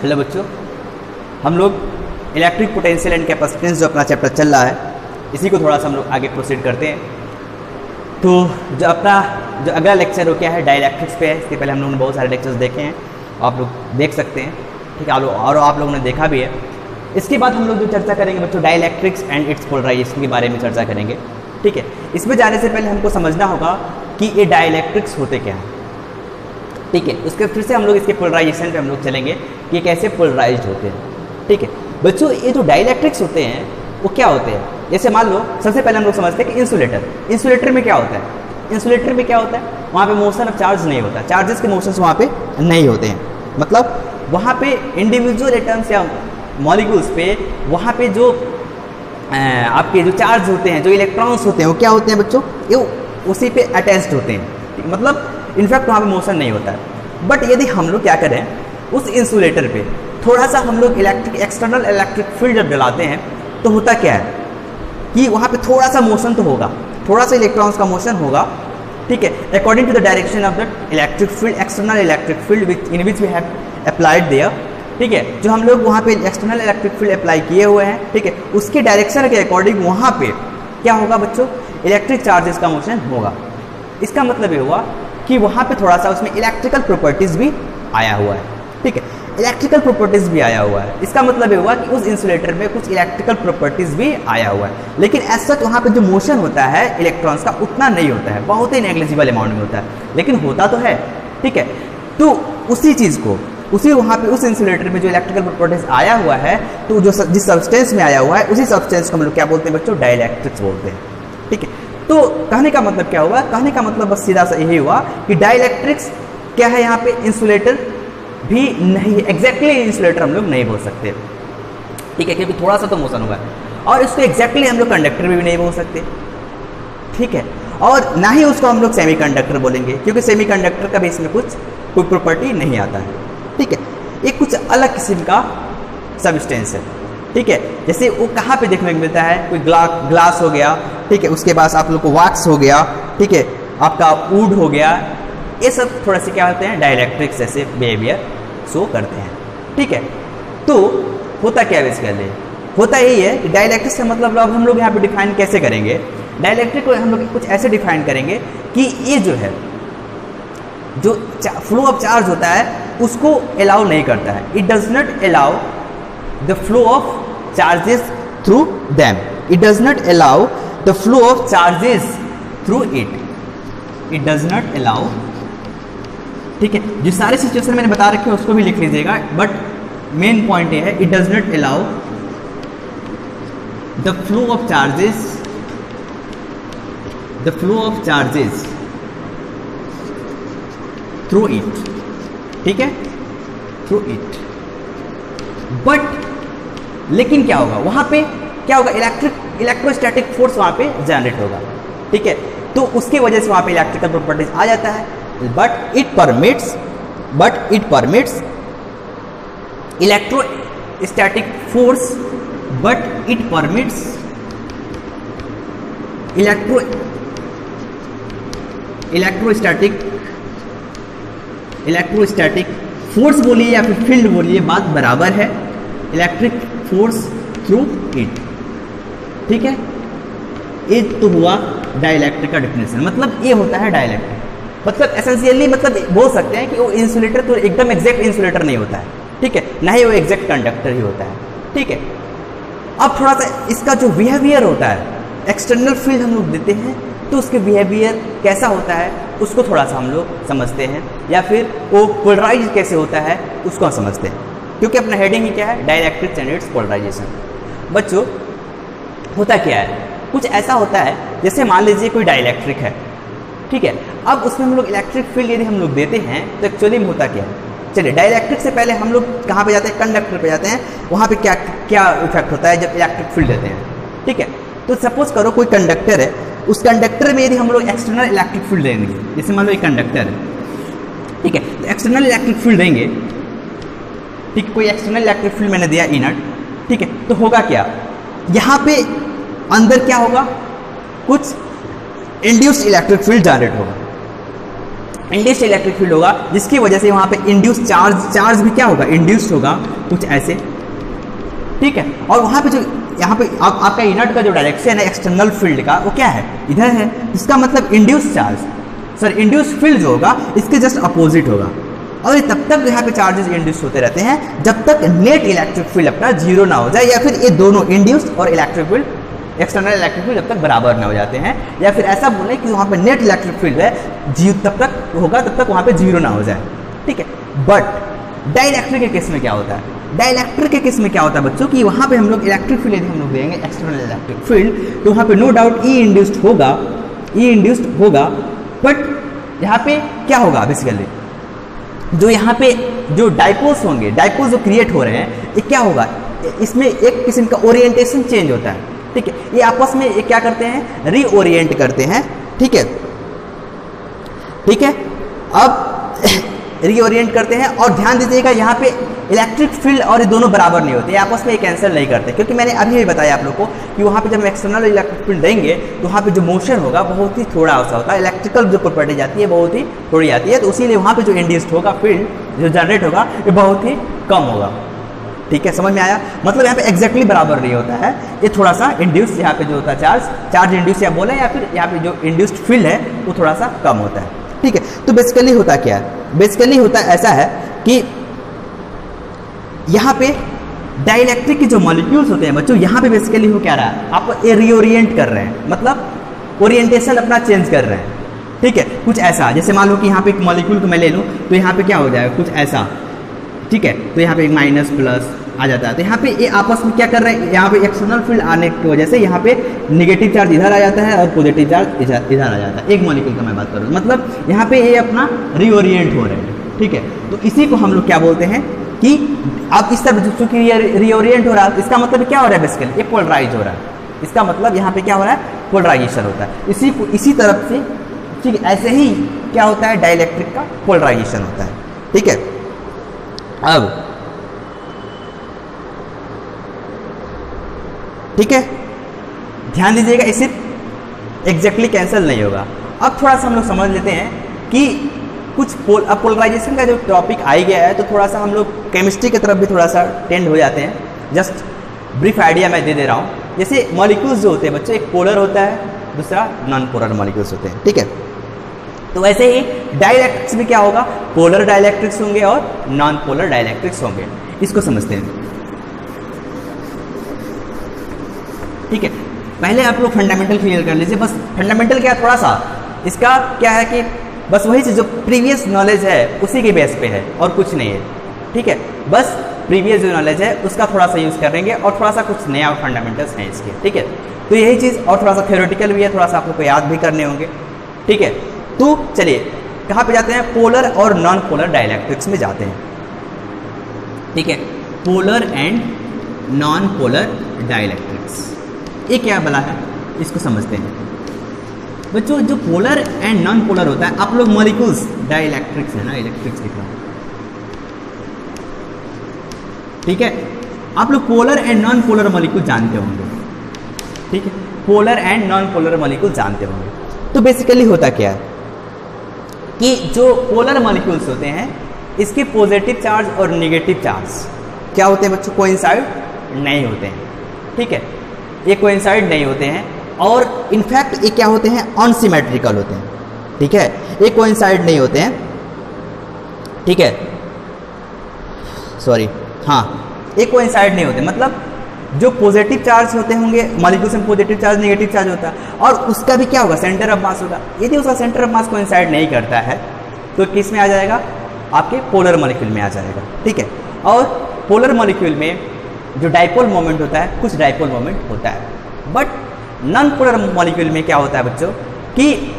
Hello बच्चों, हम लोग इलेक्ट्रिक पोटेंशियल एंड कैपेसिटेंस जो अपना चैप्टर चल रहा है इसी को थोड़ा सा हम लोग आगे प्रोसीड करते हैं। तो जो अगला लेक्चर हो क्या है, डाइलेक्ट्रिक्स पे है। इसके पहले हम लोगों ने बहुत सारे लेक्चर्स देखे हैं, आप लोग देख सकते हैं, ठीक है, आप लोगों ने देखा भी है। इसके बाद हम लोग जो चर्चा करेंगे बच्चों, डाइलेक्ट्रिक्स एंड इट्स पोलराइजेशन के बारे में चर्चा करेंगे, ठीक है। इसमें जाने से पहले हमको समझना होगा कि ये डाइलेक्ट्रिक्स होते क्या हैं, ठीक है। उसके फिर से हम लोग इसके पोलराइजेशन पे हम लोग चलेंगे कि ये कैसे पोलराइज्ड होते हैं, ठीक है। बच्चों ये जो डाइलेक्ट्रिक्स होते हैं वो क्या होते हैं, जैसे मान लो सबसे पहले हम लोग समझते हैं कि इंसुलेटर में क्या होता है। इंसुलेटर में क्या होता है, वहाँ पे मोशन ऑफ चार्ज नहीं होता, चार्जेस के मोशंस वहाँ पे नहीं होते हैं। मतलब वहाँ पे इंडिविजुअल एटम्स या मॉलिक्यूल्स पे वहाँ पे जो आपके जो चार्ज होते हैं, जो इलेक्ट्रॉन्स होते हैं वो क्या होते हैं बच्चों, ये उसी पे अटैच्ड होते हैं। मतलब इनफैक्ट वहाँ पे मोशन नहीं होता है। बट यदि हम लोग क्या करें, उस इंसुलेटर पे थोड़ा सा हम लोग एक्सटर्नल इलेक्ट्रिक फील्ड जब डलाते हैं तो होता क्या है कि वहाँ पे थोड़ा सा मोशन तो होगा, थोड़ा सा इलेक्ट्रॉन्स का मोशन होगा, ठीक है, according to the direction of the electric field, external electric field in which we have applied there, ठीक है। जो हम लोग वहाँ पे एक्सटर्नल इलेक्ट्रिक फील्ड अप्लाई किए हुए हैं, ठीक है, उसके डायरेक्शन के अकॉर्डिंग वहाँ पे क्या होगा बच्चों, इलेक्ट्रिक चार्जेस का मोशन होगा। इसका मतलब ये हुआ कि वहाँ पे थोड़ा सा उसमें इलेक्ट्रिकल प्रॉपर्टीज भी आया हुआ है, ठीक है, इलेक्ट्रिकल प्रॉपर्टीज भी आया हुआ है। इसका मतलब ये हुआ कि उस इंसुलेटर में कुछ इलेक्ट्रिकल प्रॉपर्टीज भी आया हुआ है, लेकिन एज सच वहाँ पे जो मोशन होता है इलेक्ट्रॉन्स का उतना नहीं होता है, बहुत ही नेग्लिजिबल अमाउंट में होता है, लेकिन होता तो है, ठीक है। तो उसी चीज़ को वहाँ पे उस इंसुलेटर में जो इलेक्ट्रिकल प्रॉपर्टीज आया हुआ है, तो जो जिस सब्सटेंस में आया हुआ है उसी सब्सटेंस को हम लोग क्या बोलते हैं बच्चों, डाइलेक्ट्रिक्स बोलते हैं, ठीक है। तो कहने का मतलब क्या हुआ, कहने का मतलब बस सीधा सा यही हुआ कि डाइलेक्ट्रिक्स क्या है, यहाँ पे इंसुलेटर भी नहीं है, एग्जैक्टली इंसुलेटर हम लोग नहीं बोल सकते, ठीक है, क्योंकि थोड़ा सा तो मोशन हुआ है। और इसको एग्जैक्टली हम लोग कंडक्टर भी नहीं बोल सकते, ठीक है, और ना ही उसको हम लोग सेमीकंडक्टर बोलेंगे, क्योंकि सेमीकंडक्टर का भी इसमें कोई प्रॉपर्टी नहीं आता है, ठीक है। ये कुछ अलग किस्म का सब्सटेंस है, ठीक है। जैसे वो कहाँ पे देखने को मिलता है, कोई ग्लास हो गया, ठीक है, उसके बाद आप लोग को वैक्स हो गया, ठीक है, आपका वुड हो गया, ये सब थोड़ा से क्या होते हैं, डाइलेक्ट्रिक्स जैसे बिहेवियर शो करते हैं, ठीक है। तो होता क्या है इसके लिए, होता यही है कि डाइलेक्ट्रिक्स का मतलब अब हम लोग यहाँ पे डिफाइन कैसे करेंगे, डाइलेक्ट्रिक को हम लोग कुछ ऐसे डिफाइन करेंगे कि ये जो है जो फ्लो ऑफ चार्ज होता है उसको अलाउ नहीं करता है, it does not allow the flow of charges through them, it does not allow the flow of charges through it does not allow, ठीक है। जो सारे सिचुएशन मैंने बता रखे हैं उसको भी लिख लीजिएगा, बट मेन पॉइंट ये है, it does not allow the flow of charges through it, ठीक है, थ्रू इट। बट लेकिन क्या होगा वहां पे, क्या होगा, इलेक्ट्रोस्टैटिक फोर्स वहां पे जनरेट होगा, ठीक है, तो उसकी वजह से वहां पे इलेक्ट्रिकल प्रॉपर्टीज आ जाता है। But it permits electrostatic force, but it permits electrostatic force बोलिए या फिर फील्ड बोलिए, बात बराबर है, इलेक्ट्रिक फोर्स थ्रू इट, ठीक है। ये तो हुआ डाइलेक्ट्रिक का डेफिनेशन, मतलब ये होता है डाइलेक्ट्रिक, मतलब एसेंशियली मतलब बोल सकते हैं कि वो इंसुलेटर तो एकदम एग्जैक्ट इंसुलेटर नहीं होता है, ठीक है, ना ही वो एग्जैक्ट कंडक्टर ही होता है, ठीक है। अब थोड़ा सा इसका जो बिहेवियर होता है, एक्सटर्नल फील्ड हम लोग देते हैं तो उसके बिहेवियर कैसा होता है उसको थोड़ा सा हम लोग समझते हैं, या फिर वो पोलराइज कैसे होता है उसको हम समझते हैं, क्योंकि अपना हेडिंग ही क्या है, डाइलेक्ट्रिक्स एंड इट्स पोलराइजेशन। बच्चों होता क्या है, कुछ ऐसा होता है जैसे मान लीजिए कोई डाइलेक्ट्रिक है, ठीक है, अब उसमें हम लोग इलेक्ट्रिक फील्ड यदि हम लोग देते हैं तो एक्चुअली में होता क्या है, चलिए डाइलेक्ट्रिक से पहले हम लोग कहाँ पे जाते हैं, कंडक्टर पे जाते हैं, वहाँ पे क्या क्या इफेक्ट होता है जब इलेक्ट्रिक फील्ड देते हैं, ठीक है। तो सपोज करो कोई कंडक्टर है, उस कंडक्टर में यदि हम लोग एक्सटर्नल इलेक्ट्रिक फील्ड देंगे, जैसे मान लो एक कंडक्टर है, ठीक है, तो एक्सटर्नल इलेक्ट्रिक फील्ड देंगे, ठीक, कोई एक्सटर्नल इलेक्ट्रिक फील्ड मैंने दिया इनट, ठीक है, तो होगा क्या, यहाँ पे अंदर क्या होगा, कुछ इंड्यूस्ड इलेक्ट्रिक फील्ड जनरेट होगा, इंड्यूस्ड इलेक्ट्रिक फील्ड होगा, जिसकी वजह से वहाँ पे इंड्यूस चार्ज भी क्या होगा, इंड्यूस्ड होगा कुछ ऐसे, ठीक है। और वहाँ पे जो यहाँ पे आपका इनर्ट का जो डायरेक्शन है एक्सटर्नल फील्ड का वो क्या है, इधर है, इसका मतलब induce charge, sir induce field जो होगा इसके जस्ट अपोजिट होगा। और ये तब तक यहाँ पे चार्जेस इंड्यूस होते रहते हैं जब तक नेट इलेक्ट्रिक फील्ड अपना जीरो ना हो जाए, या फिर ये दोनों इंड्यूस और electric field, external electric field जब तक बराबर ना हो जाते हैं, या फिर ऐसा बोले कि वहाँ पे नेट इलेक्ट्रिक फील्ड है तब तक होगा तब तक वहाँ पे जीरो ना हो जाए, ठीक है। बट डाइलेक्ट्रिक के केस में क्या होता है, डाइलेक्ट्रिक के केस में क्या होता है बच्चों कि वहाँ पे हम लोग इलेक्ट्रिक फील्ड यदि हम लोग देंगे एक्सटर्नल इलेक्ट्रिक फील्ड, तो वहाँ पे नो डाउट ई इंड्यूस्ड होगा, बट यहाँ पे क्या होगा बेसिकली, जो यहाँ पे जो डाइपोल्स होंगे, डाइपोल्स जो क्रिएट हो रहे हैं, ये क्या होगा, इसमें एक किस्म का ओरिएंटेशन चेंज होता है, ठीक है। ये आपस में ये क्या करते हैं, रीओरिएंट करते हैं, ठीक है, ठीक है। अब रीओरिएंट करते हैं, और ध्यान दीजिएगा यहाँ पे इलेक्ट्रिक फील्ड और ये दोनों बराबर नहीं होते, आपस में ये कैंसिल नहीं करते, क्योंकि मैंने अभी भी बताया आप लोग को कि वहाँ पे जब हम एक्सटर्नल इलेक्ट्रिक फील्ड देंगे तो वहाँ पे जो मोशन होगा बहुत ही थोड़ा सा होता है, इलेक्ट्रिकल जो प्रॉपर्टी आती है बहुत ही थोड़ी आती है, तो इसीलिए वहाँ पे जो इंड्यूस्ड होगा फील्ड जो जनरेट होगा ये बहुत ही कम होगा, ठीक है। समझ में आया, मतलब यहाँ पे एग्जैक्टली बराबर नहीं होता है, ये थोड़ा सा इंड्यूस यहाँ पे जो होता है चार्ज इंड्यूस या बोले, या फिर यहाँ पे जो इंड्यूस्ड फील्ड है वो थोड़ा सा कम होता है, ठीक है। तो बेसिकली होता क्या है, बेसिकली होता ऐसा है कि यहाँ पे डाइलेक्ट्रिक के जो मॉलिक्यूल्स होते हैं बच्चों, यहाँ पे बेसिकली हो क्या रहा है, आप ये रीओरिएंट कर रहे हैं, मतलब ओरिएंटेशन अपना चेंज कर रहे हैं, ठीक है। कुछ ऐसा जैसे मान लो कि यहाँ पे एक मॉलिक्यूल को मैं ले लूँ तो यहाँ पे क्या हो जाएगा, कुछ ऐसा, ठीक है। तो यहाँ पे एक माइनस प्लस आ जाता है, तो यहाँ पे ये आपस में क्या कर रहे हैं, यहाँ पे एक्सटर्नल फील्ड आने की वजह से यहाँ पे नेगेटिव चार्ज इधर आ जाता है और पॉजिटिव चार्ज इधर आ जाता है, एक मॉलिक्यूल का मैं बात करूँ, मतलब यहाँ पे ये अपना रीओरिएंट हो रहे हैं, ठीक है। तो इसी को हम लोग क्या बोलते हैं कि अब इस तरह चूंकि ये रीओरिएंट हो रहा है, इसका मतलब क्या हो रहा है बेसिकली, ये पोलराइज हो रहा है, इसका मतलब यहाँ पे क्या हो रहा है, पोलराइजेशन होता है। इसी तरफ से ठीक ऐसे ही क्या होता है, डाइलेक्ट्रिक का पोलराइजेशन होता है, ठीक है। अब ठीक है, ध्यान दीजिएगा, इसे एग्जैक्टली कैंसिल नहीं होगा। अब थोड़ा सा हम लोग समझ लेते हैं कि कुछ पोलराइजेशन का जो टॉपिक आ ही गया है, तो थोड़ा सा हम लोग केमिस्ट्री की तरफ भी थोड़ा सा टेंड हो जाते हैं। जस्ट ब्रीफ आइडिया मैं दे दे रहा हूँ। जैसे मॉलिक्यूल्स जो होते हैं बच्चों, एक पोलर होता है, दूसरा नॉन पोलर मॉलिक्यूल्स होते हैं, ठीक है। तो वैसे ही डाइलेक्ट्रिक्स में क्या होगा, पोलर डाइलेक्ट्रिक्स होंगे और नॉन पोलर डाइलेक्ट्रिक्स होंगे। इसको समझते हैं, ठीक है। पहले आप लोग फंडामेंटल क्लियर कर लीजिए, बस फंडामेंटल क्या, थोड़ा सा इसका क्या है कि बस वही चीज़ जो प्रीवियस नॉलेज है उसी के बेस पे है और कुछ नहीं है, ठीक है। बस प्रीवियस जो नॉलेज है उसका थोड़ा सा यूज़ करेंगे और थोड़ा सा कुछ नया फंडामेंटल्स हैं इसके, ठीक है। तो यही चीज़, और थोड़ा सा थ्योरेटिकल भी है, थोड़ा सा आप लोग को याद भी करने होंगे, ठीक है। तो चलिए कहाँ पे जाते हैं, पोलर और नॉन पोलर डाइलेक्ट्रिक्स में जाते हैं, ठीक है। Polar and non polar dielectrics, ये क्या बला है, इसको समझते हैं बच्चों। जो पोलर एंड नॉन पोलर होता है, आप लोग मॉलिक्यूल्स डाइलेक्ट्रिक्स है ना, इलेक्ट्रिक्स लिख रहा हूं, ठीक है। आप लोग polar and non polar molecule जानते होंगे, ठीक है। Polar and non polar molecule जानते होंगे। तो बेसिकली होता क्या है कि जो पोलर मॉलिक्यूल्स होते हैं, इसके पॉजिटिव चार्ज और नेगेटिव चार्ज क्या होते हैं बच्चों, कोइंसाइड नहीं होते हैं, ठीक है। ये कोइंसाइड नहीं होते हैं, और इनफैक्ट ये क्या होते हैं, अनसिमेट्रिकल होते हैं, ठीक है। ये कोइंसाइड नहीं होते हैं, ठीक है, सॉरी, हाँ, ये कोइंसाइड नहीं होते, मतलब जो पॉजिटिव चार्ज होते होंगे मॉलिक्यूल्स में, पॉजिटिव चार्ज नेगेटिव चार्ज होता है, और उसका भी क्या होगा, सेंटर ऑफ मास होगा। यदि उसका सेंटर ऑफ मास कोइंसाइड नहीं करता है तो किस में आ जाएगा, आपके पोलर मॉलिक्यूल में आ जाएगा, ठीक है। और पोलर मॉलिक्यूल में जो डाइपोल मोमेंट होता है, कुछ डाइपोल मोमेंट होता है, बट नॉन पोलर मॉलिक्यूल में क्या होता है बच्चों कि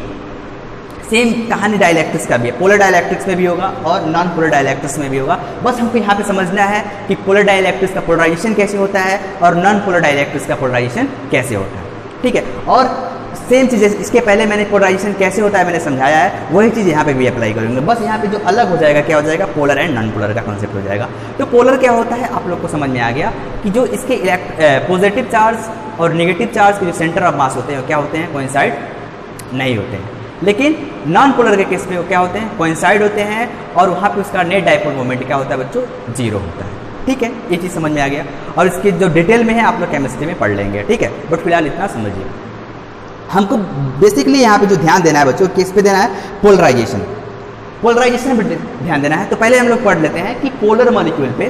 सेम कहानी डाइलेक्ट्रिक्स का भी है, पोलर डाइलेक्ट्रिक्स में भी होगा और नॉन पोलर डाइलेक्ट्रिक्स में भी होगा। बस हमको यहाँ पे समझना है कि पोलर डाइलेक्ट्रिक्स का पोलराइजेशन कैसे होता है और नॉन पोलर डाइलेक्ट्रिक्स का पोलराइजेशन कैसे होता है, ठीक है। और सेम चीज़, इसके पहले मैंने पोलराइजेशन कैसे होता है मैंने समझाया है, वही चीज़ यहाँ पे भी अप्लाई करेंगे। बस यहाँ पे जो अलग हो जाएगा, क्या हो जाएगा, पोलर एंड नॉन पोलर का कॉन्सेप्ट हो जाएगा। तो पोलर क्या होता है आप लोग को समझ में आ गया कि जो इसके पॉजिटिव चार्ज और नेगेटिव चार्ज के जो सेंटर ऑफ मास होते हैं क्या होते हैं, कोइंसाइड नहीं होते हैं। लेकिन नॉन पोलर के केस में वो क्या होते हैं, कोइंसाइड होते हैं, और वहाँ पे उसका नेट डाइपोल मोमेंट क्या होता है बच्चों, 0 होता है। ठीक है, ये चीज़ समझ में आ गया, और इसकी जो डिटेल में है आप लोग केमिस्ट्री में पढ़ लेंगे। ठीक है, बट फिलहाल इतना समझिए। हमको बेसिकली यहाँ पे जो ध्यान देना है बच्चों, किस पे देना है, पोलराइजेशन। पोलराइजेशन पे ध्यान देना है। तो पहले हम लोग पढ़ लेते हैं कि पोलर मॉलिक्यूल पे,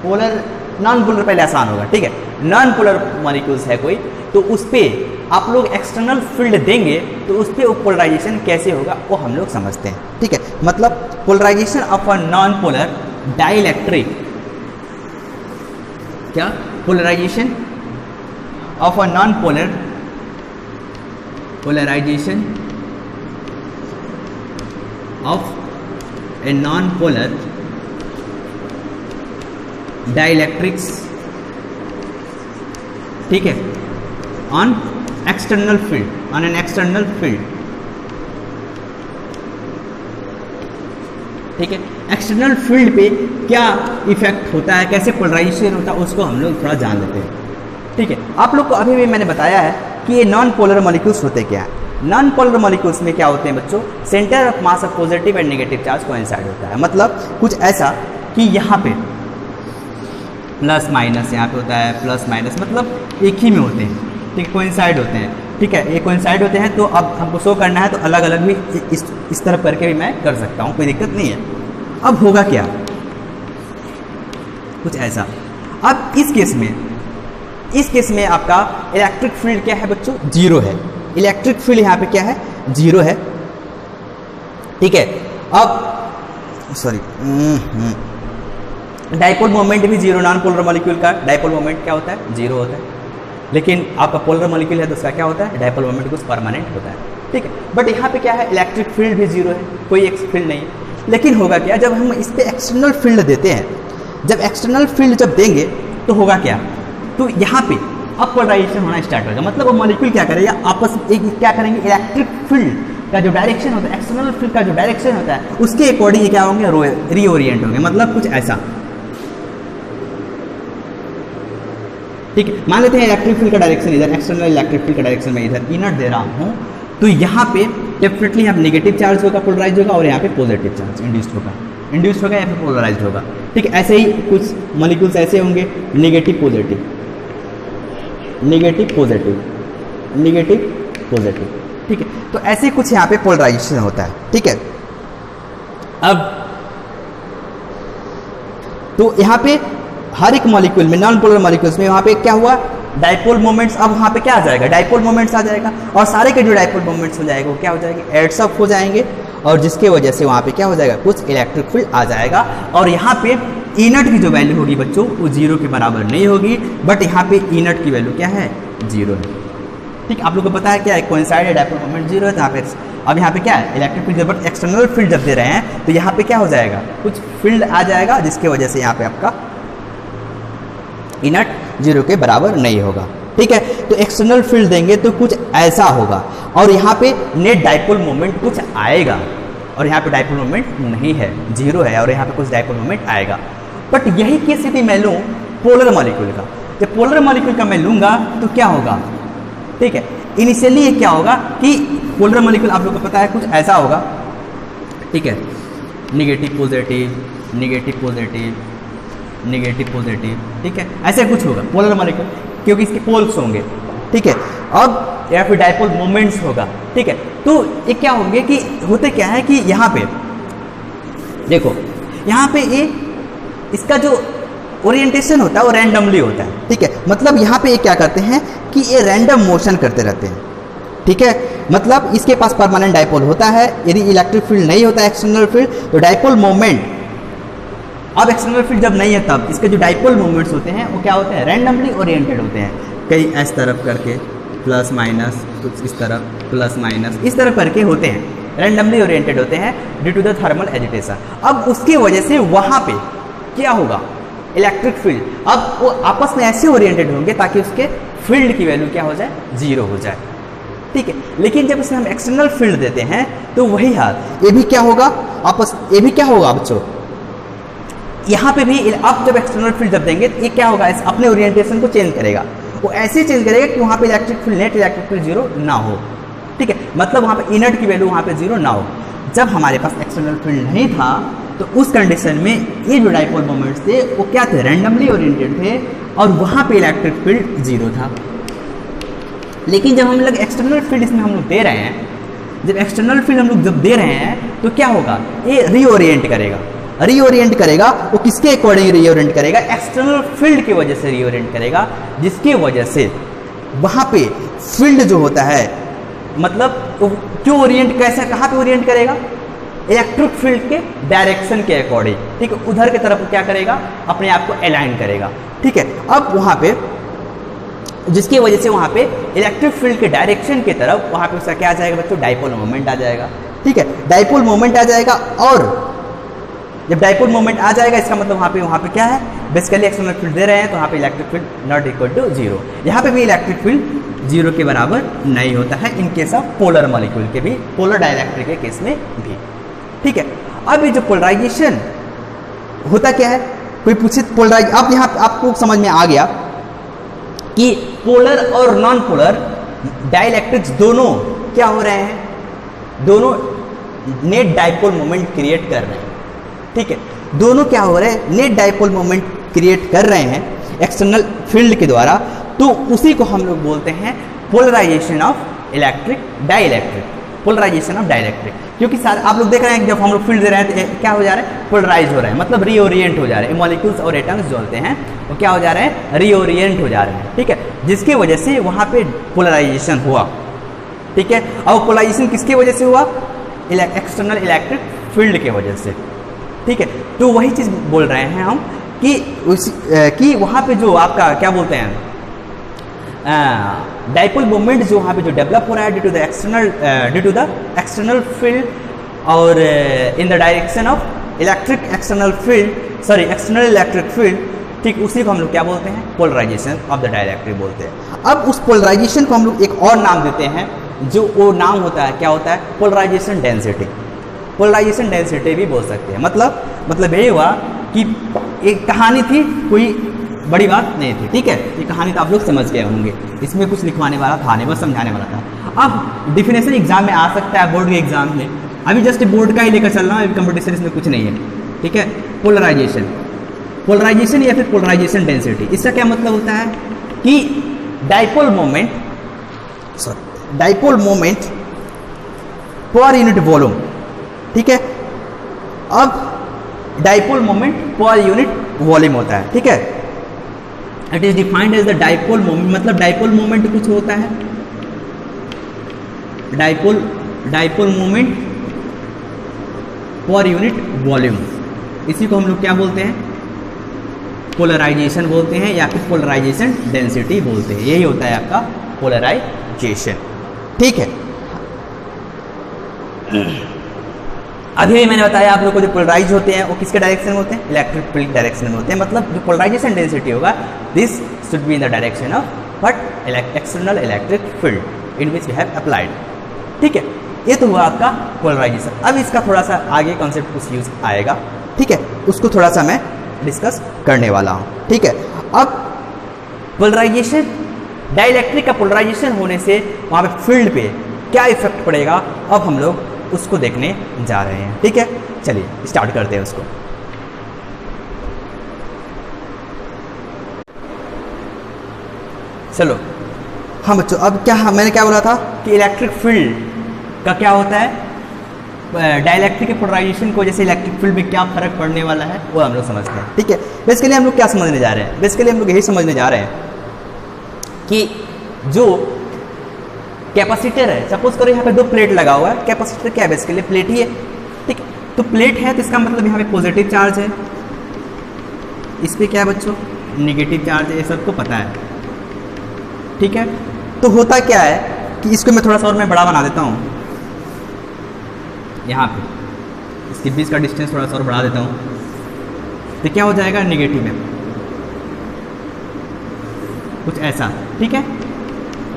पोलर नॉन पोलर पहले आसान होगा। ठीक है, नॉन पोलर मॉलिक्यूल्स है कोई, तो उस पर आप लोग एक्सटर्नल फील्ड देंगे तो उस पर पोलराइजेशन कैसे होगा वो हम लोग समझते हैं। ठीक है, मतलब polarisation of a non polar dielectric, क्या, polarisation of a non polar, polarisation of a non polar dielectrics, ठीक है, on external field, on an external field. ठीक है, एक्सटर्नल फील्ड पे क्या इफेक्ट होता है, कैसे पोलराइजेशन होता है, उसको हम लोग थोड़ा जान लेते हैं। ठीक है, आप लोग को अभी भी मैंने बताया है कि ये नॉन पोलर मॉलिक्यूल्स होते क्या है। नॉन पोलर मॉलिक्यूल्स में क्या होते हैं बच्चों, centre of mass of positive and negative charge coincide होता है। मतलब कुछ ऐसा कि यहाँ पे प्लस माइनस, यहाँ पे होता है प्लस माइनस, मतलब एक ही में होते हैं। ठीक, कोइंसाइड होते हैं। ठीक है, ये कोइंसाइड होते हैं, तो अब हमको शो करना है तो अलग अलग भी इस तरफ करके भी मैं कर सकता हूँ, कोई दिक्कत नहीं है। अब होगा क्या, कुछ ऐसा। अब इस केस में आपका इलेक्ट्रिक फील्ड क्या है बच्चों, 0 है। इलेक्ट्रिक फील्ड यहाँ पे क्या है, 0 है। ठीक है, अब सॉरी, डाइपोल मोमेंट भी 0, नॉन पोलर मॉलिक्यूल का डाइपोल मोमेंट क्या होता है, 0 होता है। लेकिन आपका पोलर मॉलिक्यूल है तो उसका क्या होता है, डाइपोल मोमेंट कुछ परमानेंट होता है। ठीक है, बट यहाँ पे क्या है, इलेक्ट्रिक फील्ड भी 0 है, कोई एक फील्ड नहीं है। लेकिन होगा क्या, जब हम इस पर एक्सटर्नल फील्ड देते हैं, जब एक्सटर्नल फील्ड जब देंगे तो होगा क्या, तो यहाँ पे अब पोलराइजेशन होना स्टार्ट होगा। मतलब वो मॉलिक्यूल क्या करेगा, आपस में क्या करेंगे, इलेक्ट्रिक फील्ड का जो डायरेक्शन होता है, एक्सटर्नल फील्ड का जो डायरेक्शन होता है, उसके अकॉर्डिंग क्या होंगे, रीओरिएंट होंगे। मतलब कुछ ऐसा। ठीक है, मान लेते हैं इलेक्ट्रिक फील्ड का डायरेक्शन इधर, एक्सटर्नल इलेक्ट्रिक फील्ड का डायरेक्शन में इधर इनर दे रहा हूँ, तो यहाँ पे डेफिनेटली यहाँ नेगेटिव चार्ज होगा, पोलराइज होगा, और यहाँ पे पॉजिटिव चार्ज इंड्यूस्ड होगा या फिर पोलराइज होगा। ठीक है, ऐसे ही कुछ मॉलिक्यूल्स ऐसे होंगे, negative positive, negative positive, negative positive. ठीक है, तो ऐसे कुछ यहाँ पे पोलराइजेशन होता है। ठीक है, अब तो यहाँ पे हर एक मॉलिक्यूल में, नॉन पोलर मॉलिक्यूल्स में, वहाँ पे क्या हुआ, डाइपोल मोमेंट्स, अब वहाँ पे क्या आ जाएगा, डाइपोल मोमेंट्स आ जाएगा, और सारे के जो डाइपोल मोमेंट्स हो जाएगा वो क्या हो जाएंगे, एड्स अप हो जाएंगे, और जिसके वजह से वहाँ पे क्या हो जाएगा, कुछ इलेक्ट्रिक फील्ड आ जाएगा। और यहाँ पे इनट की जो वैल्यू होगी बच्चों वो 0 के बराबर नहीं होगी, बट यहाँ पे इनट की वैल्यू क्या है, 0 है। ठीक, आप लोग को पता है क्या है, कोइंसाइड है, डाइपोल मोमेंट 0 है। तो यहाँ पे अब यहाँ पे क्या है, electric field, but external field जब दे रहे हैं तो यहाँ पे क्या हो जाएगा, कुछ फील्ड आ जाएगा, जिसके वजह से यहाँ पे आपका इनट 0 के बराबर नहीं होगा। ठीक है, तो एक्सटर्नल फील्ड देंगे तो कुछ ऐसा होगा, और यहाँ पे नेट डाइपोल मोमेंट कुछ आएगा, और यहाँ पे डाइपोल मोमेंट नहीं है, 0 है, और यहाँ पे कुछ डाइपोल मोमेंट आएगा। बट यही की स्थिति मैं लूँ पोलर मॉलिक्यूल का, जब पोलर मॉलिक्यूल का मैं लूँगा तो क्या होगा। ठीक है, इनिशियली ये क्या होगा कि पोलर मॉलिक्यूल आप लोग को पता है कुछ ऐसा होगा। ठीक है, negative positive, negative positive, negative positive. ठीक है, ऐसे कुछ होगा पोलर मॉलिक्यूल, क्योंकि इसके पोल्स होंगे। ठीक है, अब या फिर डाइपोल मोमेंट्स होगा। ठीक है, तो ये क्या होंगे कि होते क्या है कि यहाँ पे देखो, यहाँ पे ये इसका जो ओरिएंटेशन होता है वो रैंडमली होता है। ठीक है, मतलब यहाँ पे ये क्या करते हैं कि ये रैंडम मोशन करते रहते हैं। ठीक है, मतलब इसके पास परमानेंट डाइपोल होता है, यदि इलेक्ट्रिक फील्ड नहीं होता है, एक्सटर्नल फील्ड, तो डाइपोल मोमेंट, अब एक्सटर्नल फील्ड जब नहीं है तब इसके जो डाइपोल मोमेंट्स होते हैं वो क्या होते हैं, रैंडमली ओरिएंटेड होते हैं। कई इस तरफ करके प्लस माइनस, कुछ इस तरफ प्लस माइनस, इस तरफ करके होते हैं, रैंडमली ओरिएंटेड होते हैं due to the thermal agitation. अब उसकी वजह से वहाँ पे क्या होगा, इलेक्ट्रिक फील्ड, अब वो आपस में ऐसे ओरिएंटेड होंगे ताकि उसके फील्ड की वैल्यू क्या हो जाए, 0 हो जाए। ठीक है, लेकिन जब इसमें हम एक्सटर्नल फील्ड देते हैं तो वही हाल, ये भी क्या होगा आपस, ये भी क्या होगा बच्चों, यहाँ पे भी अब जब एक्सटर्नल फील्ड जब देंगे तो ये क्या होगा, अपने ओरिएंटेशन को चेंज करेगा, वो ऐसे चेंज करेगा कि वहाँ पे electric field, net electric field 0 ना हो। ठीक है, मतलब वहाँ पे इनर्ट की वैल्यू वहाँ पे 0 ना हो। जब हमारे पास एक्सटर्नल फील्ड नहीं था तो उस कंडीशन में ये जो डाइपोल मोमेंट्स थे वो क्या थे, रैंडमली ओरिएंटेड थे और वहाँ पे इलेक्ट्रिक फील्ड 0 था। लेकिन जब हम लोग एक्सटर्नल फील्ड इसमें हम लोग दे रहे हैं, जब एक्सटर्नल फील्ड हम लोग जब दे रहे हैं तो क्या होगा, ये रीओरिएंट करेगा। रीओरिएंट करेगा वो किसके अकॉर्डिंग रीओरिएंट करेगा, एक्सटर्नल फील्ड की वजह से रीओरिएंट करेगा, जिसकी वजह से वहाँ पे फील्ड जो होता है, मतलब क्यों ओरिएंट, कैसे, कहाँ पे ओरिएंट करेगा, इलेक्ट्रिक फील्ड के डायरेक्शन के अकॉर्डिंग, ठीक है, उधर की तरफ क्या करेगा, अपने आप को अलाइन करेगा, ठीक है। अब वहाँ पे जिसकी वजह से वहाँ पे इलेक्ट्रिक फील्ड के डायरेक्शन की तरफ वहाँ पे उसका क्या आ जाएगा बच्चों, डाइपोल मोमेंट आ जाएगा, ठीक है, डाइपोल मोमेंट आ जाएगा। और जब डाइपोल मोमेंट आ जाएगा इसका मतलब वहाँ पे क्या है, बेसिकली एक्सटर्नल फील्ड दे रहे हैं तो वहाँ पे electric field not equal to 0। यहाँ पे भी इलेक्ट्रिक फील्ड 0 के बराबर नहीं होता है in case of polar molecule के भी, पोलर डाइलेक्ट्रिक के केस में भी, ठीक है। अब ये जो पोलराइजेशन होता क्या है, कोई पूछे पोलराइज, अब यहाँ आपको समझ में आ गया कि पोलर और नॉन पोलर डाइलेक्ट्रिक्स दोनों क्या हो रहे हैं, दोनों नेट डाइपोल मोमेंट क्रिएट कर रहे हैं, ठीक है, दोनों क्या हो रहे हैं, नेट डाइपोल मोमेंट क्रिएट कर रहे हैं एक्सटर्नल फील्ड के द्वारा। तो उसी को हम लोग बोलते हैं polarisation of electric dielectric, polarisation of dielectric. क्योंकि आप लोग देख रहे हैं जब हम लोग फील्ड दे रहे हैं तो क्या हो जा रहा है, पोलराइज हो रहा है, मतलब रीओरिएंट हो जा रहे हैं, मॉलिक्यूल्स और एटम्स जो होते हैं वो क्या हो जा रहे हैं, रीओरिएंट हो जा रहे हैं, ठीक है, जिसकी वजह से वहाँ पे पोलराइजेशन हुआ, ठीक है। और पोलराइजेशन किसकी वजह से हुआ, एक्सटर्नल इलेक्ट्रिक फील्ड की वजह से, ठीक है। तो वही चीज़ बोल रहे हैं हम कि वहाँ पे जो आपका क्या बोलते हैं, डाइपोल मोमेंट जो वहाँ पे जो डेवलप हो रहा है due to the external field और in the direction of external electric field, ठीक, उसी को हम लोग क्या बोलते हैं, पोलराइजेशन ऑफ द डाइलेक्ट्रिक बोलते हैं। अब उस पोलराइजेशन को हम लोग एक और नाम देते हैं, जो वो नाम होता है क्या होता है, पोलराइजेशन डेंसिटी। पोलराइजेशन डेंसिटी भी बोल सकते हैं। मतलब यही हुआ कि एक कहानी थी, कोई बड़ी बात नहीं थी, ठीक है, ये कहानी तो आप लोग समझ गए होंगे, इसमें कुछ लिखवाने वाला था नहीं, बस समझाने वाला था। अब डिफिनेशन एग्जाम में आ सकता है, बोर्ड के एग्जाम में, अभी जस्ट बोर्ड का ही लेकर चल रहा हूँ, अभी कंपटीशन इसमें कुछ नहीं है, ठीक है। पोलराइजेशन या फिर पोलराइजेशन डेंसिटी, इसका क्या मतलब होता है कि dipole moment per unit volume, ठीक है। अब dipole moment per unit volume होता है, ठीक है। It is defined as the dipole moment, मतलब डाइपोल मोमेंट कुछ होता है, dipole moment per unit volume, इसी को हम लोग क्या बोलते हैं, पोलराइजेशन बोलते हैं या फिर पोलराइजेशन डेंसिटी बोलते हैं। यही होता है आपका पोलराइजेशन, ठीक है। अभी मैंने बताया आप लोग को जो पोलराइज होते हैं वो किसके डायरेक्शन में होते हैं, इलेक्ट्रिक फील्ड डायरेक्शन में होते हैं। मतलब जो पोलराइजेशन डेंसिटी होगा, this should be in the direction of what, external electric field in which we have applied, ठीक है। ये तो हुआ आपका पोलराइजेशन। अब इसका थोड़ा सा आगे कॉन्सेप्ट कुछ यूज आएगा, ठीक है, उसको थोड़ा सा मैं डिस्कस करने वाला हूँ, ठीक है। अब पोलराइजेशन, डाइलेक्ट्रिक का पोलराइजेशन होने से वहाँ पे फील्ड पे क्या इफेक्ट पड़ेगा, अब हम लोग उसको देखने जा रहे हैं, ठीक है। चलिए स्टार्ट करते हैं उसको। चलो हाँ बच्चों, अब क्या मैंने क्या बोला था कि इलेक्ट्रिक फील्ड का क्या होता है, डाइलेक्ट्रिक के पोलराइजेशन को जैसे इलेक्ट्रिक फील्ड में क्या फर्क पड़ने वाला है वो हम लोग समझते हैं, ठीक है। बेसिकली हम लोग क्या समझने जा रहे हैं, बेसिकली हम लोग यही समझने जा रहे हैं कि जो कैपेसिटर है, सपोज करो यहाँ पे दो प्लेट लगा हुआ है, कैपेसिटर क्या है, बेसिकली प्लेट ही है, ठीक है। तो प्लेट है तो इसका मतलब यहाँ पे पॉजिटिव चार्ज है, इस पे क्या है बच्चों, नेगेटिव चार्ज है, ये सबको पता है, ठीक है। तो होता क्या है कि इसको मैं थोड़ा सा और मैं बड़ा बना देता हूँ, यहाँ पे इसके बीच का डिस्टेंस थोड़ा सा और बढ़ा देता हूँ, तो क्या हो जाएगा, नेगेटिव में कुछ ऐसा, ठीक है।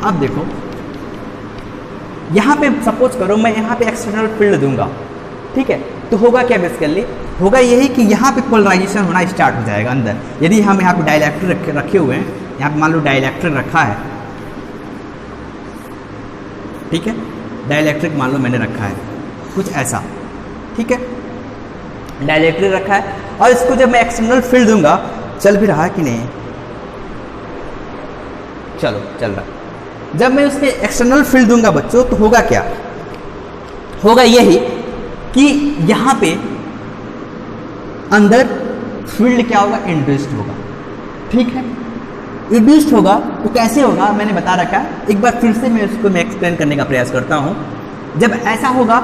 अब देखो यहाँ पे सपोज करो मैं यहाँ पे एक्सटर्नल फील्ड दूंगा, ठीक है, तो होगा क्या, बेसिकली होगा यही कि यहाँ पे पोलराइजेशन होना स्टार्ट हो जाएगा अंदर। यदि हम यहाँ पे डाइलेक्ट्रिक रखे हुए हैं, यहाँ पे मान लो डाइलेक्ट्रिक रखा है, ठीक है, डाइलेक्ट्रिक मान लो मैंने रखा है कुछ ऐसा, ठीक है, डाइलेक्ट्रिक रखा है, और इसको जब मैं एक्सटर्नल फील्ड दूंगा, चल भी रहा है कि नहीं, चलो चल रहा है। जब मैं उसके एक्सटर्नल फील्ड दूंगा बच्चों, तो होगा क्या, होगा यही कि यहाँ पे अंदर फील्ड क्या होगा, इंड्यूस्ड होगा, ठीक है। इंड्यूस्ड होगा तो कैसे होगा मैंने बता रखा है, एक बार फिर से मैं उसको एक्सप्लेन करने का प्रयास करता हूँ। जब ऐसा होगा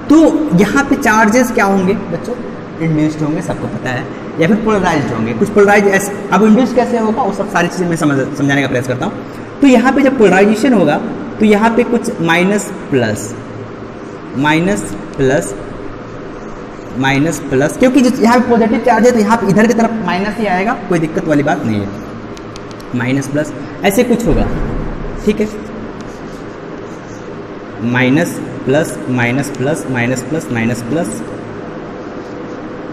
तो यहाँ पे चार्जेस क्या होंगे बच्चों, इंड्यूस्ड होंगे, सबको पता है, या फिर पोलराइज्ड होंगे, कुछ पोलराइज। अब इंड्यूस्ड कैसे होगा वो सब सारी चीज़ें मैं समझाने का प्रयास करता हूँ। तो यहाँ पे जब पोलराइजेशन होगा तो यहाँ पे कुछ minus plus minus plus minus plus, क्योंकि यहाँ पे पॉजिटिव चार्ज है तो यहाँ पे इधर की तरफ माइनस ही आएगा, कोई दिक्कत वाली बात नहीं है, माइनस प्लस ऐसे कुछ होगा, ठीक है, minus plus minus plus minus plus minus plus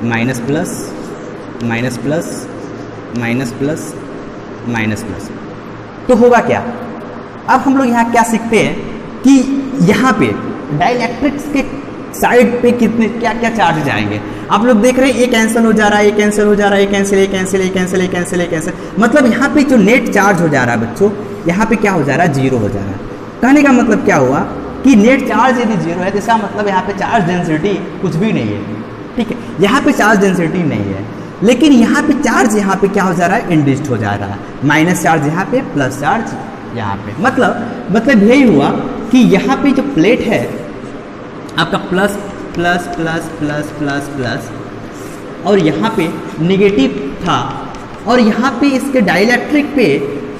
minus plus minus plus minus plus minus plus. तो होगा क्या, अब हम लोग यहाँ क्या सीखते हैं कि यहाँ पे डाइलेक्ट्रिक्स के साइड पे कितने क्या क्या चार्ज जाएंगे। आप लोग देख रहे हैं ये कैंसिल हो जा रहा है, ये कैंसिल हो जा रहा है, ये कैंसिल, ये कैंसिल, ये कैंसिल, ये कैंसिल, ये कैंसिल, मतलब यहाँ पे जो नेट चार्ज हो जा रहा है बच्चों, यहाँ पे क्या हो जा रहा है, जीरो हो जा रहा है। कहने का मतलब क्या हुआ कि नेट चार्ज यदि जीरो है तो इसका मतलब यहाँ पे चार्ज डेंसिटी कुछ भी नहीं है, ठीक है, यहाँ पे चार्ज डेंसिटी नहीं है, लेकिन यहाँ पे चार्ज यहाँ पे क्या हो जा रहा है, इंड्यूस्ड हो जा रहा है, माइनस चार्ज यहाँ पे, प्लस चार्ज यहाँ पे, मतलब यही हुआ कि यहाँ पे जो प्लेट है आपका plus plus plus plus plus plus, और यहाँ पे निगेटिव था, और यहाँ पे इसके डाइलेक्ट्रिक पे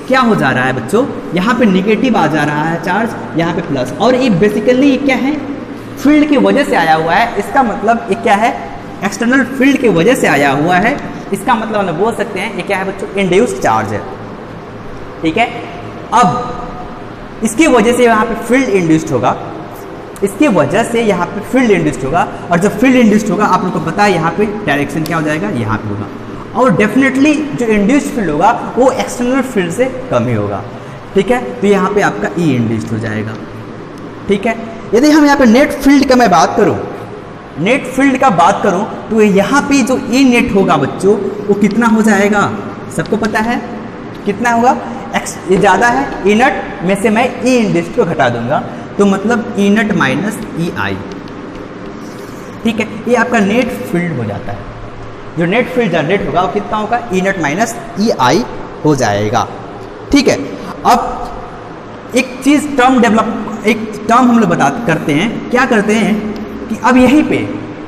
क्या हो जा रहा है बच्चों, यहाँ पे निगेटिव आ जा रहा है चार्ज, यहाँ पे प्लस, और ये बेसिकली ये क्या है, फील्ड की वजह से आया हुआ है। इसका मतलब ये क्या है, एक्सटर्नल फील्ड की वजह से आया हुआ है। इसका मतलब हम बोल सकते हैं ये क्या है बच्चों, इंड्यूस्ड चार्ज है, ठीक है। अब इसकी वजह से यहाँ पे फील्ड इंड्यूस्ड होगा, इसकी वजह से यहाँ पे फील्ड इंड्यूस्ड होगा, और जब फील्ड इंड्यूस्ड होगा आप लोग को पता है यहाँ पे डायरेक्शन क्या हो जाएगा, यहाँ पे होगा, और डेफिनेटली जो इंड्यूस्ड फील्ड होगा वो एक्सटर्नल फील्ड से कम ही होगा, ठीक है। तो यहाँ पे आपका ई इंड्यूस्ड हो जाएगा, ठीक है। यदि हम यहाँ पे नेट फील्ड का मैं बात करूँ, नेट फील्ड का बात करूँ तो यहाँ पे जो ई नेट होगा बच्चों वो कितना हो जाएगा, सबको पता है कितना होगा, एक्स ये ज़्यादा है, ई नट में से मैं ई इंड्यूस्ड को घटा दूंगा, तो मतलब ई नट माइनस ई आई, ठीक है, ये आपका नेट फील्ड हो जाता है। जो नेट फील्ड जनरेट होगा वो कितना होगा, ई नट माइनस ई आई हो जाएगा, ठीक है। अब एक चीज़ टर्म डेवलप, एक टर्म हम लोग करते हैं, क्या करते हैं कि अब यहीं पे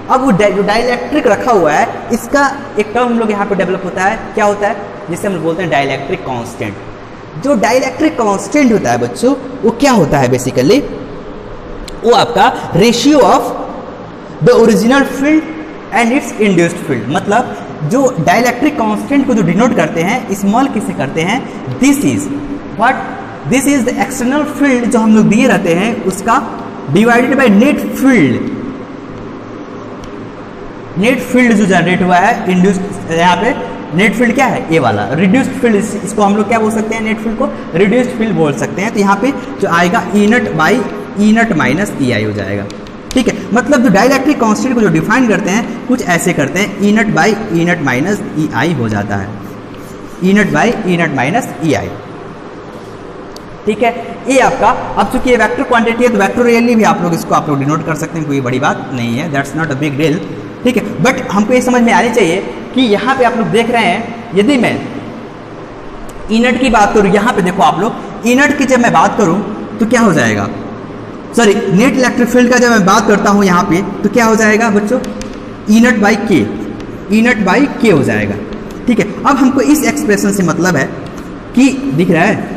अब वो जो डाइलेक्ट्रिक रखा हुआ है इसका एक टर्म हम लोग यहाँ पे डेवलप होता है, क्या होता है, जिसे हम लोग बोलते हैं डाइलेक्ट्रिक कांस्टेंट। जो डाइलेक्ट्रिक कांस्टेंट होता है बच्चों वो क्या होता है, बेसिकली वो आपका ratio of the original field and it's induced field. मतलब जो डाइलेक्ट्रिक कांस्टेंट को जो डिनोट करते हैं स्मॉल किसे करते हैं, this is what, this is the external field जो हम लोग दिए रहते हैं उसका divided by net field. Net field जो जनरेट हुआ है इंड्यूस्ड, यहाँ पे नेट फील्ड क्या है, ए वाला। रिड्यूस्ड फील्ड इसको हम लोग क्या बोल सकते हैं, नेट फील्ड को रिड्यूस्ड फील्ड बोल सकते हैं। तो यहाँ पे जो आएगा ई naught by E naught minus E आई हो जाएगा, ठीक है। मतलब जो डाइलेक्ट्रिक कांस्टेंट को जो डिफाइन करते हैं कुछ ऐसे करते हैं, ई naught by E naught minus E आई हो जाता है, E naught by E naught minus E I, ठीक है। ये आपका, अब चूंकि ये वेक्टर क्वांटिटी है तो वेक्टोरियली भी आप लोग इसको आप लोग डिनोट कर सकते हैं, कोई बड़ी बात नहीं है, that's not a big deal, ठीक है। बट हमको ये समझ में आनी चाहिए कि यहाँ पे आप लोग देख रहे हैं, यदि मैं ई नट की बात करूँ, यहाँ पे देखो आप लोग ई नट की जब मैं बात करूँ तो क्या हो जाएगा, सॉरी नेट इलेक्ट्रिक फील्ड का जब मैं बात करता हूँ यहाँ पे तो क्या हो जाएगा बच्चों, ई नट बाई के, ई नट बाई के हो जाएगा, ठीक है। अब हमको इस एक्सप्रेशन से मतलब है कि दिख रहा है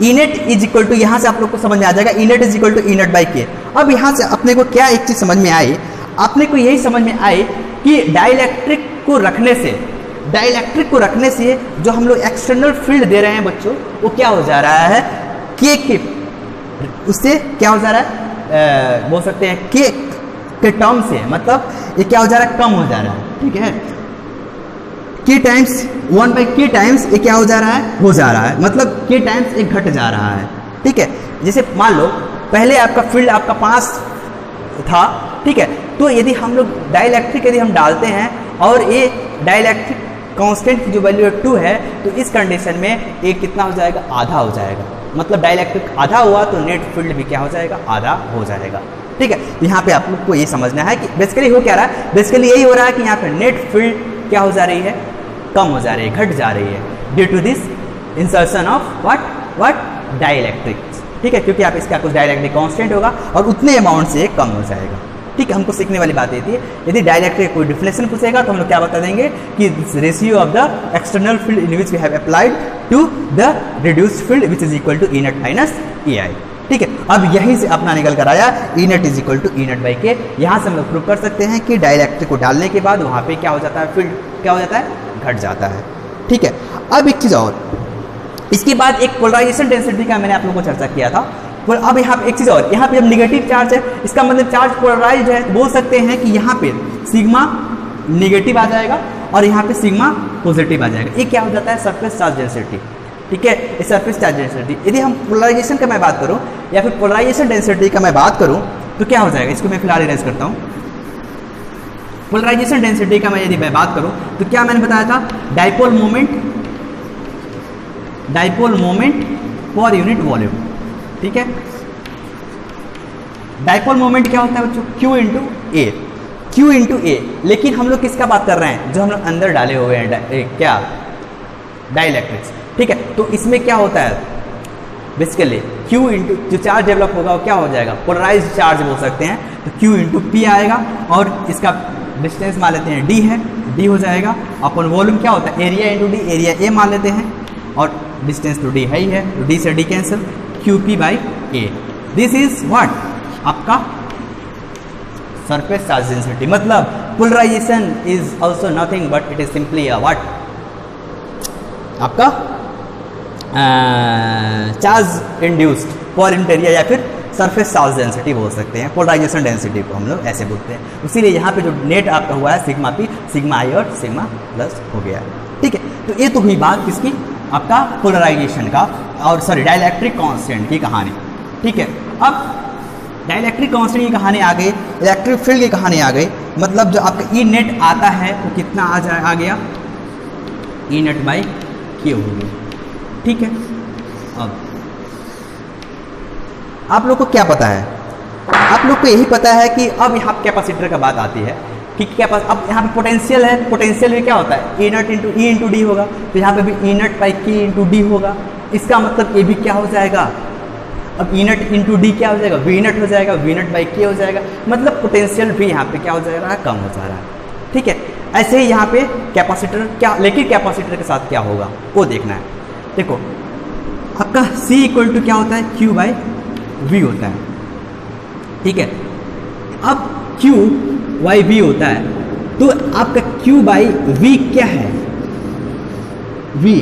E net is equal to, यहाँ से आप लोग को समझ में आ जाएगा E net is equal to E naught by K. अब यहाँ से अपने को क्या एक चीज समझ में आई, अपने को यही समझ में आई कि डाइलेक्ट्रिक को रखने से, डाइलेक्ट्रिक को रखने से जो हम लोग एक्सटर्नल फील्ड दे रहे हैं बच्चों वो क्या हो जा रहा है, के उससे क्या हो जा रहा है, बोल सकते हैं के टर्म से, मतलब ये क्या हो जा रहा है, कम हो जा रहा है, ठीक है। के टाइम्स 1 बाई के टाइम्स ये क्या हो जा रहा है, हो जा रहा है, मतलब के टाइम्स एक घट जा रहा है, ठीक है। जैसे मान लो पहले आपका फील्ड आपका पास था, ठीक है। तो यदि हम लोग डाइलेक्ट्रिक यदि हम डालते हैं और ये डाइलेक्ट्रिक कांस्टेंट की जो वैल्यू 2 है, तो इस कंडीशन में ये कितना हो जाएगा, आधा हो जाएगा। मतलब डाइलेक्ट्रिक आधा हुआ तो नेट फील्ड भी क्या हो जाएगा, आधा हो जाएगा, ठीक है। यहाँ पे आप लोग को ये समझना है कि बेसिकली हो क्या रहा है, बेसिकली यही हो रहा है कि यहाँ पे नेट फील्ड क्या हो जा रही है, कम हो जा रही है, घट जा रही है due to this insertion of what dielectrics, ठीक है। क्योंकि आप इसका कुछ डाइलेक्ट्रिक कांस्टेंट होगा और उतने अमाउंट से कम हो जाएगा, ठीक है। हमको सीखने वाली बात ये थी, यदि डाइलेक्ट्रिक कोई डिफिनेशन पूछेगा तो हम लोग क्या बता देंगे कि ratio of the external field in which we have applied to the reduced field which is equal to E naught minus E I, ठीक है। अब यहीं से अपना निकल कर आया E naught is equal to E naught by K. यहाँ से हम लोग प्रूव कर सकते हैं कि डाइलेक्ट्रिक को डालने के बाद वहाँ पे क्या हो जाता है, फील्ड क्या हो जाता है, घट जाता है, ठीक है। अब एक चीज़ और, इसके बाद एक पोलराइजेशन डेंसिटी का मैंने आप लोगों को चर्चा किया था। अब यहाँ पे एक चीज़ और, यहाँ पे जब निगेटिव चार्ज है, इसका मतलब चार्ज पोलराइज्ड है, बोल सकते हैं कि यहाँ पे सिग्मा निगेटिव आ जाएगा और यहाँ पे सिग्मा पॉजिटिव आ जाएगा। ये क्या हो जाता है, सरफेस चार्ज डेंसिटी, ठीक है। इस सरफेस चार्ज डेंसिटी, यदि हम पोलराइजेशन का मैं बात करूँ या फिर पोलराइजेशन डेंसिटी का मैं बात करूँ तो क्या हो जाएगा, इसको मैं फिलहाल इरेज करता हूँ। पोलराइजेशन डेंसिटी का मैं यदि मैं बात करूँ तो क्या मैंने बताया था, dipole moment per unit volume, ठीक है। डाइपोल मोमेंट क्या होता है बच्चों, Q इंटू ए। लेकिन हम लोग किसका बात कर रहे हैं, जो हम लोग अंदर डाले हुए हैं क्या, डाइलेक्ट्रिक्स, ठीक है। तो इसमें क्या होता है, बेसिकली Q इंटू जो चार्ज डेवलप होगा वो क्या हो जाएगा, पोलराइज्ड चार्ज बोल सकते हैं। तो Q इंटू पी आएगा और इसका डिस्टेंस मान लेते हैं d है, d हो जाएगा अपन वॉल्यूम क्या होता है, area into D, area A मान लेते हैं और डिस्टेंस तो d है ही है, तो d से d cancel, QP by A. This is what, आपका सरफेस चार्ज डेंसिटी। मतलब polarisation is also nothing but it is simply what, आपका charge induced per unit area या फिर सरफेस चार्ज डेंसिटी बोल सकते हैं। पोलराइजेशन डेंसिटी को हम लोग ऐसे बोलते हैं। इसीलिए यहाँ पे जो नेट आपका हुआ है सिग्मा पी, सिग्मा आई और सिग्मा प्लस हो गया, ठीक है। तो ये तो हुई बात किसकी, आपका पोलराइजेशन का और सॉरी डाइलेक्ट्रिक कांस्टेंट की कहानी, ठीक है। अब डाइलेक्ट्रिक कांस्टेंट की कहानी आ गई, इलेक्ट्रिक फील्ड की कहानी आ गई। मतलब जो आपका ई नेट आता है वो कितना आ गया, ई नेट बाई क्यू हो गया, ठीक है। अब आप लोग को क्या पता है, आप लोग को यही पता है कि अब यहाँ कैपेसिटर का बात आती है कि क्या पास, अब यहाँ पे पोटेंशियल है, पोटेंशियल में क्या होता है, E naught into E into D होगा, तो यहाँ पे भी E naught by K into D होगा। इसका मतलब ये भी क्या हो जाएगा, अब ई नट इंटू डी क्या हो जाएगा, वी नट हो जाएगा, वी नट बाई के हो जाएगा। मतलब पोटेंशियल भी यहाँ पे क्या हो जा रहा है, कम हो जा रहा है, ठीक है। ऐसे ही यहाँ पे कैपेसिटर क्या, लेकिन कैपेसिटर के साथ क्या होगा वो देखना है। देखो आपका C इक्वल टू क्या होता है, Q बाई V होता है, ठीक है। अब Q बाई V होता है तो आपका Q बाई V क्या है, V।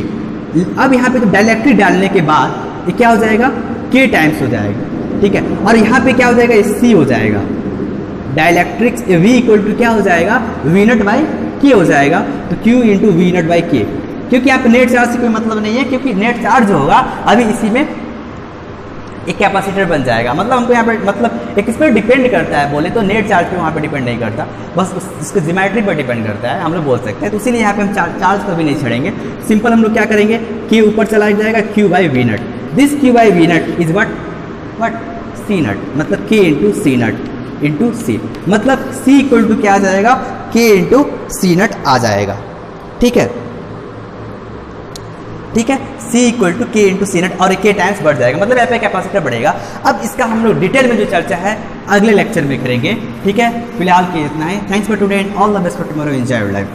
अब यहाँ पे तो डाइलेक्ट्रिक डालने के बाद ये क्या हो जाएगा, K टाइम्स हो जाएगा, ठीक है। और यहाँ पे क्या हो जाएगा, C हो जाएगा। डाइलेक्ट्रिक्स V इक्वल टू क्या हो जाएगा, V नट बाई K हो जाएगा। तो Q into V naught by K, क्योंकि आप नेट चार्ज से कोई मतलब नहीं है, क्योंकि नेट चार्ज जो होगा अभी इसी में एक कैपेसिटर बन जाएगा। मतलब हमको यहाँ पे मतलब एक इस पर डिपेंड करता है, बोले तो नेट चार्ज पे वहाँ पे डिपेंड नहीं करता, बस उसके ज्योमेट्री पर डिपेंड करता है, हम लोग बोल सकते हैं। तो इसीलिए यहाँ पे हम चार्ज कभी नहीं छड़ेंगे, सिंपल हम लोग क्या करेंगे, K ऊपर चला जाएगा, Q by V naught. This Q by V naught is what C naught, मतलब K into C naught into C। मतलब C इक्वल टू क्या आ जाएगा, K इंटू C नट आ जाएगा, ठीक है, ठीक है। C equal to K into C naught और K टाइम्स बढ़ जाएगा, मतलब यहाँ पे कैपेसिटर बढ़ेगा। अब इसका हम लोग डिटेल में जो चर्चा है अगले लेक्चर में करेंगे, ठीक है। फिलहाल के इतना है। Thanks for today and all the best for tomorrow, enjoy your life.